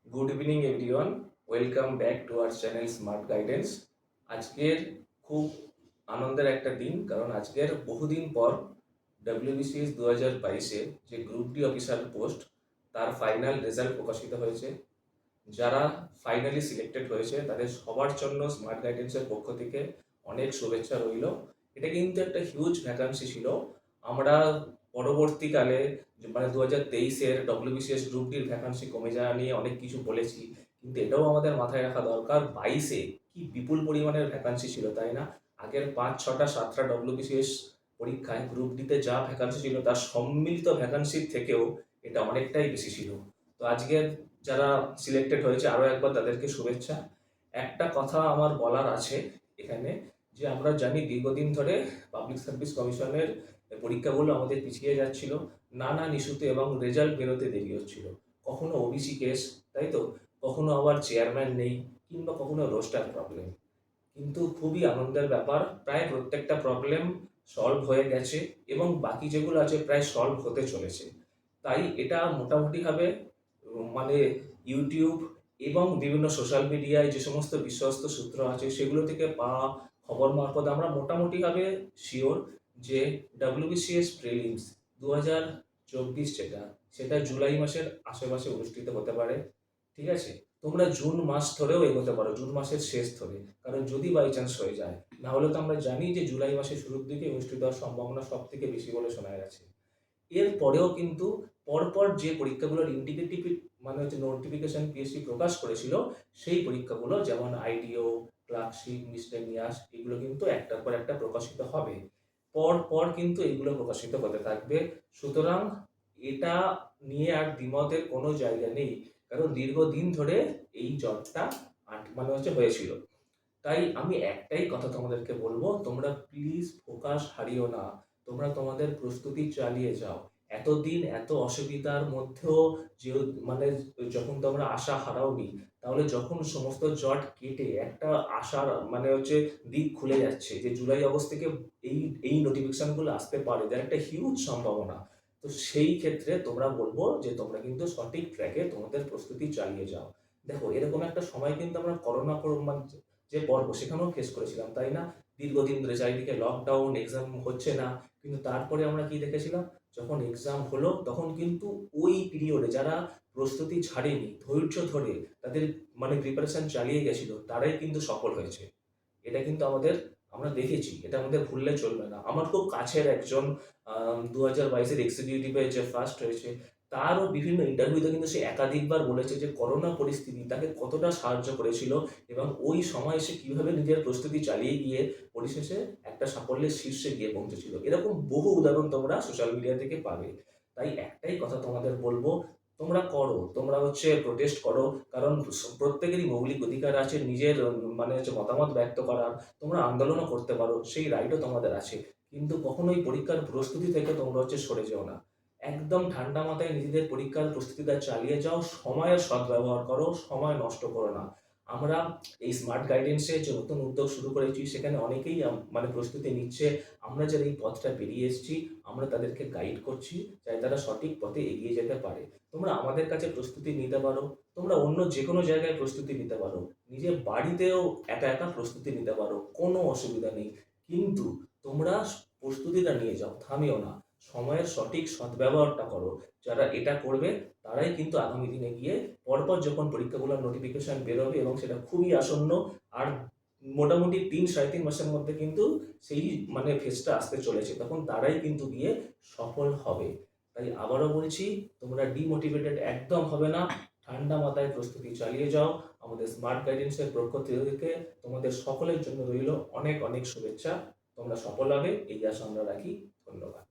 Good evening everyone, welcome back to our channel smart guidance. আজকের খুব আনন্দের একটা দিন, কারণ আজকের বহুদিন পর ডব্লিউবিসিএস 2022-এ যে গ্রুপ ডি অফিসার পোস্ট তার ফাইনাল রেজাল্ট প্রকাশিত হয়েছে। যারা ফাইনালি সিলেক্টেড হয়েছে তাদের সবার জন্য স্মার্ট গাইডেন্সের পক্ষ থেকে অনেক শুভেচ্ছা রইল। এটা কিন্তু একটা হিউজ ভ্যাকান্সি ছিল। আমরা পরবর্তীকালে মানে 2023-এর ডব্লিউবিসিএস গ্রুপ ডির ভ্যাকান্সি কমে যাওয়া নিয়ে অনেক কিছু বলেছি, কিন্তু এটাও আমাদের মাথায় রাখা দরকার 22-এ কি বিপুল পরিমাণের ভ্যাকান্সি ছিল, তাই না? আগের 5-6টা-7টা ডব্লিউবিসিএস পরীক্ষায় গ্রুপ ডিতে যা ভ্যাকান্সি ছিল তার সম্মিলিত ভ্যাকান্সির থেকেও এটা অনেকটাই বেশি ছিল। তো আজকের যারা সিলেক্টেড হয়েছে আরও একবার তাদেরকে শুভেচ্ছা। একটা কথা আমার বলার আছে এখানে, যে আমরা জানি দীর্ঘদিন ধরে পাবলিক সার্ভিস কমিশনের পরীক্ষাগুলো আমাদের পিছিয়ে যাচ্ছিল, নানান ইস্যুতে, এবং রেজাল্ট বেরোতে দেরি হচ্ছিল। কখনো ওবিসি কেস, তাই তো, কখনো আবার চেয়ারম্যান নেই, কিংবা কখনো রোস্টার প্রবলেম। কিন্তু খুবই আনন্দের ব্যাপার, প্রায় প্রত্যেকটা প্রবলেম সলভ হয়ে গেছে এবং বাকি যেগুলো আছে প্রায় সলভ হতে চলেছে। তাই এটা মোটামুটিভাবে মানে ইউটিউব এবং বিভিন্ন সোশ্যাল মিডিয়ায় যে সমস্ত বিশ্বস্ত সূত্র আছে সেগুলো থেকে পাওয়া খবর মারফত আমরা মোটামুটিভাবে শিওর যে ডব্লিউবিসিএস প্রিলিমস 2024 সেটা জুলাই মাসের আশেপাশে অনুষ্ঠিত হতে পারে। ঠিক আছে, তোমরা জুন মাস ধরেও এগোতে পারো, জুন মাসের শেষ ধরে, কারণ যদি বাই চান্স হয়ে যায়, না হলে তো আমরা জানি যে জুলাই মাসের শুরুর দিকে অনুষ্ঠিত হওয়ার সম্ভাবনা সব থেকে বেশি বলে শোনা গেছে। এর পরেও কিন্তু পরপর যে পরীক্ষাগুলোর ইন্ডিকেটিভ মানে হচ্ছে নোটিফিকেশন পিএসসি প্রকাশ করেছিল, সেই পরীক্ষাগুলো যেমন আইডিও, ক্লার্কশিপ, মিসলেনিয়াস, এগুলো কিন্তু একটার পর একটা প্রকাশিত হবে। পর পর কিন্তু এগুলো প্রকাশিত হতে থাকবে। সুতরাং এটা নিয়ে আর দ্বিমতের কোনো জায়গা নেই, কারণ দীর্ঘদিন ধরে এই জটটা মানে হচ্ছে হয়েছিল। তাই আমি একটাই কথা তোমাদেরকে বলবো, তোমরা প্লিজ ফোকাস হারিও না, তোমরা তোমাদের প্রস্তুতি চালিয়ে যাও। এতদিন এত অসুবিধার মধ্যেও যে মানে যখন তোমরা আশা হারাওনি, তাহলে যখন সমস্ত জট কেটে একটা আশার মানে হচ্ছে দিক খুলে যাচ্ছে যে জুলাই আগস্ট থেকে এই এই নোটিফিকেশনগুলো আসতে পারে, যার একটা হিউজ সম্ভাবনা, তো সেই ক্ষেত্রে তোমরা বলবো যে তোমরা কিন্তু সঠিক ট্র্যাকে তোমাদের প্রস্তুতি চালিয়ে যাও। দেখো, এরকম একটা সময় কিন্তু আমরা করোনা যে পর্ব সেখানেও ফেস করেছিলাম, তাই না? দীর্ঘদিন ধরে চারিদিকে লকডাউন, এক্সাম হচ্ছে না, কিন্তু তারপরে আমরা কি দেখেছিলাম, যখন এক্সাম হলো তখন কিন্তু ওই পিরিয়ডে যারা প্রস্তুতি ছাড়েনি, ধৈর্য ধরে তাদের মানে প্রিপারেশন চালিয়ে গেছিল, তারাই কিন্তু সফল হয়েছে। এটা কিন্তু আমরা দেখেছি, এটা আমাদের ভুললে চলবে না। আমার খুব কাছের একজন 2022-এর এক্সিকিউটিভে যে ফার্স্ট হয়েছে, তারও বিভিন্ন ইন্টারভিউতে কিন্তু সে একাধিকবার বলেছে যে করোনা পরিস্থিতি তাকে কতটা সাহায্য করেছিল এবং ওই সময় সে কিভাবে নিজের প্রস্তুতি চালিয়ে গিয়ে পরিশেষে একটা সাফল্যের শীর্ষে গিয়ে পৌঁছেছিল। এরকম বহু উদাহরণ তোমরা সোশ্যাল মিডিয়া থেকে পাবে। তাই একটাই কথা তোমাদের বলবো, তোমরা করো, তোমরা হচ্ছে প্রোটেস্ট করো, কারণ প্রত্যেকেরই মৌলিক অধিকার আছে নিজের মানে হচ্ছে মতামত ব্যক্ত করার। তোমরা আন্দোলনও করতে পারো, সেই রাইটও তোমাদের আছে, কিন্তু কখনোই পরীক্ষার প্রস্তুতি থেকে তোমরা হচ্ছে সরে যেও না। একদম ঠান্ডা মাথায় নিজেদের পরীক্ষার প্রস্তুতিটা চালিয়ে যাও, সময়ের সদ্ব্যবহার করো, সময় নষ্ট করো না। আমরা এই স্মার্ট গাইডেন্সে যে নতুন উদ্যোগ শুরু করেছি সেখানে অনেকেই মানে প্রস্তুতি নিচ্ছে। আমরা যারা এই পথটা পেরিয়ে এসেছি, আমরা তাদেরকে গাইড করছি যাতে তারা সঠিক পথে এগিয়ে যেতে পারে। তোমরা আমাদের কাছে প্রস্তুতি নিতে পারো, তোমরা অন্য যে কোনো জায়গায় প্রস্তুতি নিতে পারো, নিজের বাড়িতেও একা একা প্রস্তুতি নিতে পারো, কোনো অসুবিধা নেই। কিন্তু তোমরা প্রস্তুতিটা নিয়ে যাও, থামিও না, সময়ের সঠিক সদ্ব্যবহারটা করো। যারা এটা করবে তারাই কিন্তু আগামী দিনে গিয়ে পরপর যখন পরীক্ষাগুলোর নোটিফিকেশন বেরোবে এবং সেটা খুবই আসন্ন, আর মোটামুটি 3-3.5 মাসের মধ্যে কিন্তু সেই মানে ফেজটা আসতে চলেছে, তখন তারাই কিন্তু গিয়ে সফল হবে। তাই আবারও বলছি, তোমরা ডিমোটিভেটেড একদম হবে না, ঠান্ডা মাথায় প্রস্তুতি চালিয়ে যাও। আমাদের স্মার্ট গাইডেন্সের পক্ষ থেকে তোমাদের সকলের জন্য রইল অনেক অনেক শুভেচ্ছা। তোমরা সফল হবে এই আশা আমরা রাখি। ধন্যবাদ।